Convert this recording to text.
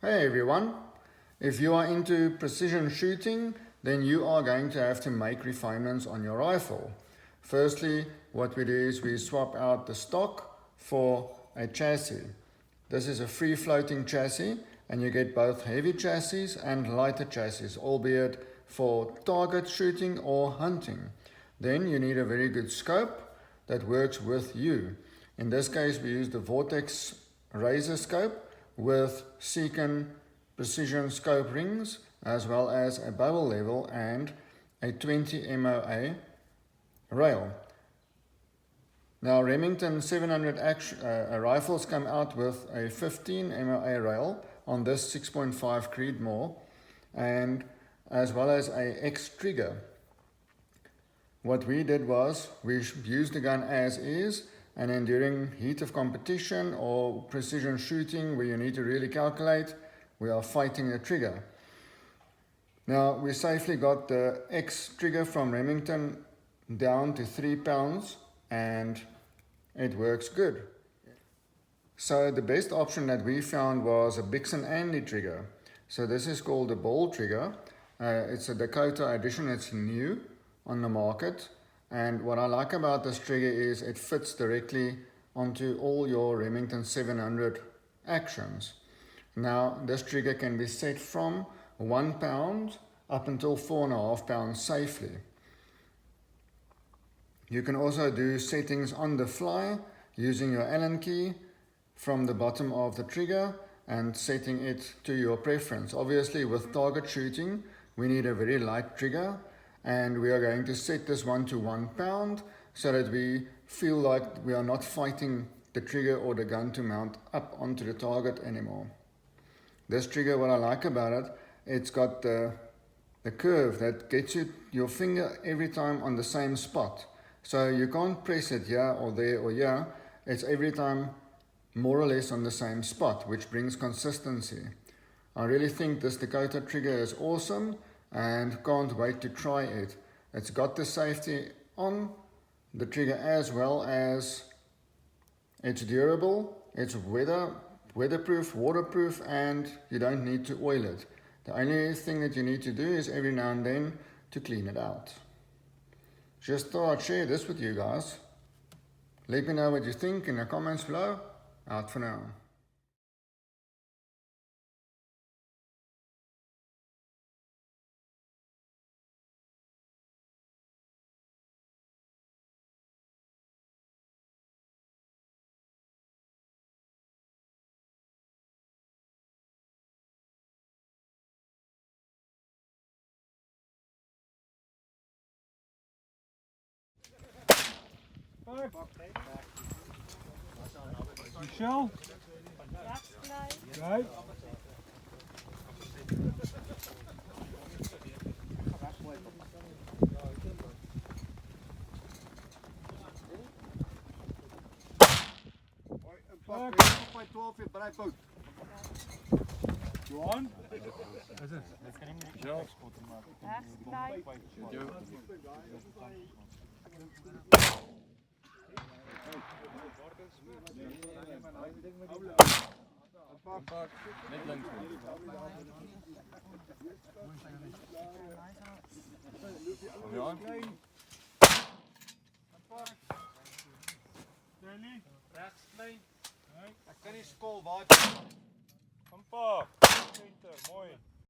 Hey everyone, if you are into precision shooting, then you are going to have to make refinements on your rifle. Firstly, what we do is we swap out the stock for a chassis. This is a free floating chassis and you get both heavy chassis and lighter chassis, albeit for target shooting or hunting. Then you need a very good scope that works with you. In this case, we use the Vortex Razor scope with Seacon precision scope rings, as well as a bubble level and a 20 MOA rail. Now Remington 700 rifles come out with a 15 MOA rail on this 6.5 Creedmoor, and as well as a X trigger. What we did was we used the gun as is, and then during heat of competition or precision shooting where you need to really calculate, we are fighting the trigger. Now we safely got the X trigger from Remington down to 3 pounds and it works good. So the best option that we found was a Bix'N trigger. So this is called a ball trigger. It's a Dakota edition, it's new on the market. And what I like about this trigger is it fits directly onto all your Remington 700 actions. Now this trigger can be set from 1 pound up until 4.5 pounds safely. You can also do settings on the fly using your Allen key from the bottom of the trigger and setting it to your preference. Obviously with target shooting we need a very light trigger, and we are going to set this one to 1 pound so that we feel like we are not fighting the trigger or the gun to mount up onto the target anymore. This trigger, what I like about it, it's got the curve that gets your finger every time on the same spot. So you can't press it here or there or here, it's every time more or less on the same spot, which brings consistency. I really think this Dakota trigger is awesome and can't wait to try it. It's got the safety on the trigger as well as it's durable, it's weatherproof, waterproof, and you don't need to oil it. The only thing that you need to do is every now and then to clean it out. Just thought I'd share this with you guys. Let me know what you think in the comments below. Out for now. Michelle? Right. By 12 weer breipot. Johan? Is het? Michelle? Net links. Johan? Rechts klein. Ek kan nie skol waar.